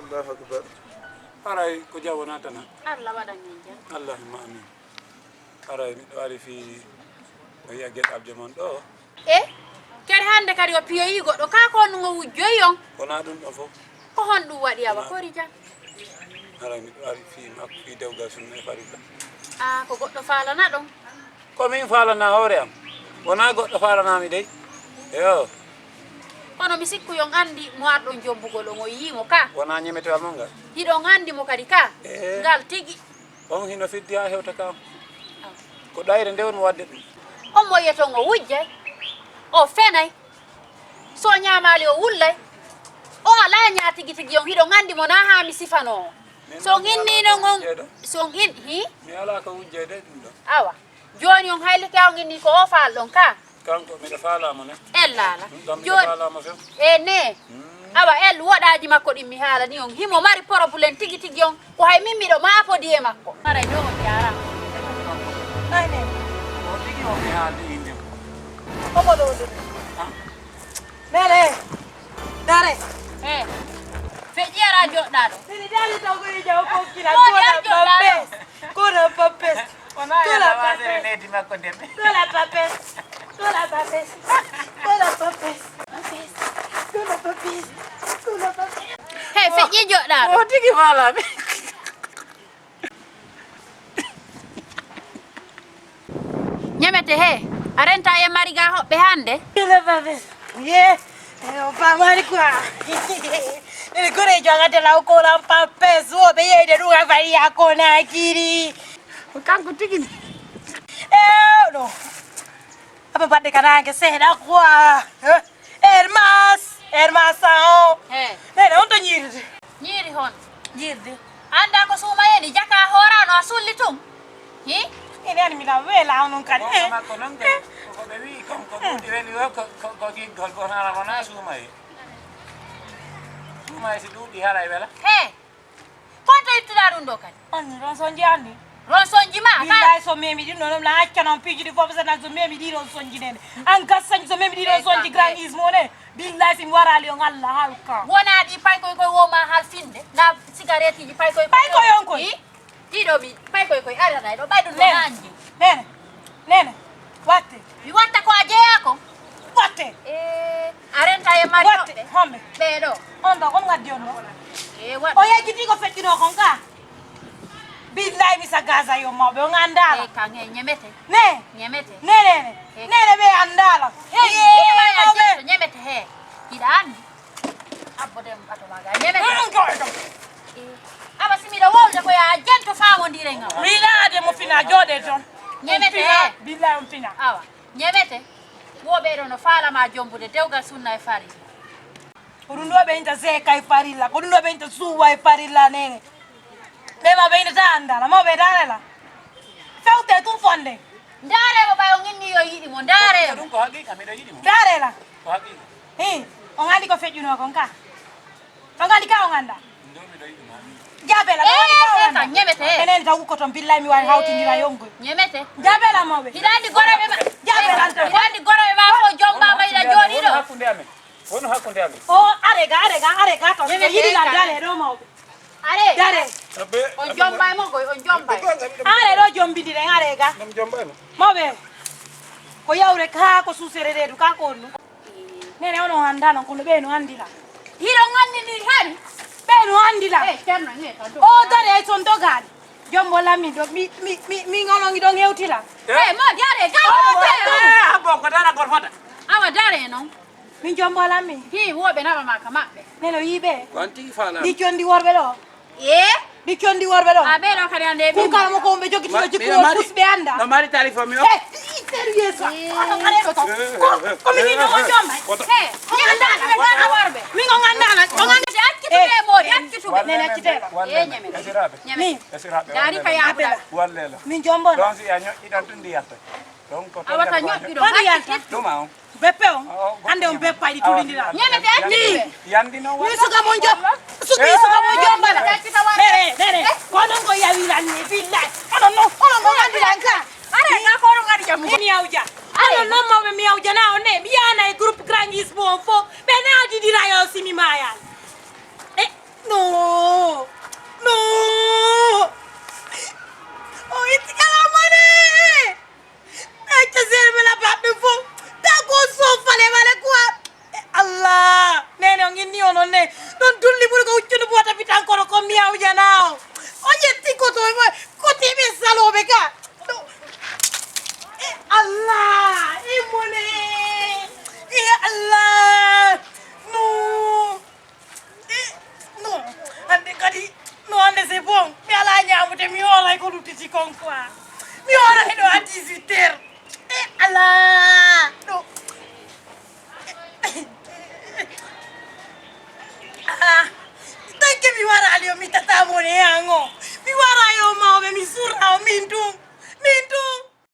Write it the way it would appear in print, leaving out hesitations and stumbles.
Allahu akbar. Aray ko jawona tan. Allah waɗanen jam. Allahumma amin. Aray miɗo ari fi o yiya gueɗe abde mon ɗo. Kadi hande kadi o piyoyi goɗɗo ka ko no wujjoyi on. Wona ɗum ɗo fof. Ko hon ɗum waɗi awa kori jam. Aray miɗo ari fi makko fi dewgal sunna e farilla. Ko goɗɗo falana ɗon. Komin falana hoore am. Wona goɗɗo falanami dey. Yo. Kono mi sikku yon andi mo arɗon jombugol on o yimo ka. Wona ñemetewal mon ngal. Hiɗon andi mo kadi ka. Ngal tigi. On hino fiddi ha hewta kam. Ko ɗayre nde woni wadde ɗum. On mo yeton o wujjay. O fenay. So ñamali o wullay. O ala ñatigi tigi yon hiɗon andi mo na ha mi sifano. So inni non on so in hi. Mi ala ko wujjede ɗum ɗo. Awa. Joni on hayli ka on inni ko o fal ɗon ka. Kanko miɗo falamo ne. Ellala. Joni falamo few. Ne. Awa el woɗaji makko ɗin mi haalani on himo mari probléme tigi tigi on ko hay min miɗo maafodi e makko. Aray ɗo on yara. Nane. O tigi o mi haaldi inde. Omo ɗo ɗo. Nene. Dare. Feƴƴera joɗɗa ɗo. Sini dale taw ko jaw ko kila ko la papes. Ko la papes. Wona ya wasere nedi makko ndembe. Ko la papes. Ko la papes. Ko la papes. Papes. Ko la papes. Ko la papes. Hey feƴƴi joɗɗa ɗo. O tigi falami. Ñamete he. A renta e mariga hoɓɓe hande. Ko la papes. Ye. O famani quoi. Ele kore jangate la ko la papes. O be yede ɗum a fari yakona kiri. Kanko tigi ni. No. Apa badde kanange seeɗa quoi. Hermas sao. Nene on to ñirde. Ñiiri hon. Ñirde. Anda ko suuma yeni jaka horano a sulli tum. Hi? Ene ani mila wela non kadi. Makko non de. Ko be wi ko ɓuuɗi weli o ko giggol ko hala wona suumaye. Suumaye si ɗuuɗi hala e wela. Konto ittuɗa ɗum ɗo kadi. On ron sonji andi. Ron sonji ma. Billahi so memi ɗin ɗon la acca non pijude fof sana so memi ɗi ɗon sonji nene. An gassañ so memi ɗi ɗon sonji grand ismo ne. Billahi si mi warali on Allah halka. Wona ɗi pay koy woma hal finde. Na cigarette ji pay koy. Pay koy on koy. Ɗiɗo mi pay koy arana ɗo ɓayɗum ɗo nanji. Nene. Watte. Mi watta ko a jeeya ko. Watte. A renta e mari Watte. Hombe. ɓeeɗo. On ɗo kon gaddi on ɗo. Waɗ. O yejjiti ko feƴƴino kon ka. Billahi mi sagaza yo mawɓe on andala. Kan he ñemete. Ne. Ñemete. Nene ɓe andala. Mawɓe ñemete he. Hiɗa andi. Abbodem ɓato maga ñemete. Awa simiɗo wowde koye a jento famodire ngam. Minade mo fina jooɗe toon. Ñemete he. Billahi on fina. Awa ñemete. Woɓeɗo no falama jombude dewgal sunna e farilla. Ko ɗum ɗo ɓe inta zeka e farilla. Ko ɗum ɗo ɓe inta suwa e farilla nene. Ɓema ɓe inata andala mawɓe darela. Fewte tum fonde. Ndaremo ɓay on inni yo yiɗimo ndaremo. Ɗum ko haqiqa miɗo yiɗimo. Darela. Ko haqiqa. On andi ko feƴƴuno kon ka. On andi ka on anda. Ndo miɗo yiɗimo. Jabela. Ka ñemete he. Enen taw ko ton billahi mi wari hawtindira yongoy. Ñemete. Jabela mawɓe. Hiɗa andi goroɓe ma. Jabela tan. Hiɗa andi goroɓe ma fo jombama ila jooɗi ɗo. Hakkunde amen. Wono hakkunde amen. O arega to. Yiɗila dale ɗo mawɓe. Dare. On jombay mo goy on jombay. Are ɗo jombidire arega. Ɗum jombayno. Mawɓe. Ko yawre ka ko susere reedu ka ko onnu. Nene ono anda non kono ɓe no andila. Hiɗo ngandini hen. Ɓe no andila. Ceerno ñeta do. O dare ay ton dogali. Jombo lammi ɗo mi ŋolongi ɗon hewtira. Mo dare ga. Abo ko dara gor fota. Awa dare non. Min jombo lammi. Hi woɓe naɓa ma ka maɓɓe. Nene yiɓe. Wan tigi falama. Ɗi condi worɓe ɗo. Ɗi condi worɓe ɗo. A ɓeɗo kadi ande Kun kala mo ko ɓe jogitino jikkuwol pusɓe anda. No mari téléphone mi o. Sérieux ça. Ko mi wino on jombay. ñandala ɓe worɓe. Min on andala. On ande accituɓe moɗi accituɓe. Nene accitela. Ñeme. Esiraɓe. Min. Esiraɓe. Dari ka yaɓuɗa. Wallela. Min jombo. Don si a ñoƴƴi ɗon tun ndi yatta. Donc ko Awata ñoƴƴi ɗo. Wani yanta. Ɗuma on. Beppe on. Hande on beppaɗi tulindira. Ñemete accituɓe. Yandi no Min suka mon jom. Suka mon jombala. Nene. Konon ko yawiranni billahi. Onon no andiran ka. Are nga ko ngari jamu. Mi awja. Onon non mawɓe mi awja na on ne. Mi yana e groupe grand ismo on fo. Ɓe naadidira yo simi mayal. No. yang inni ono ne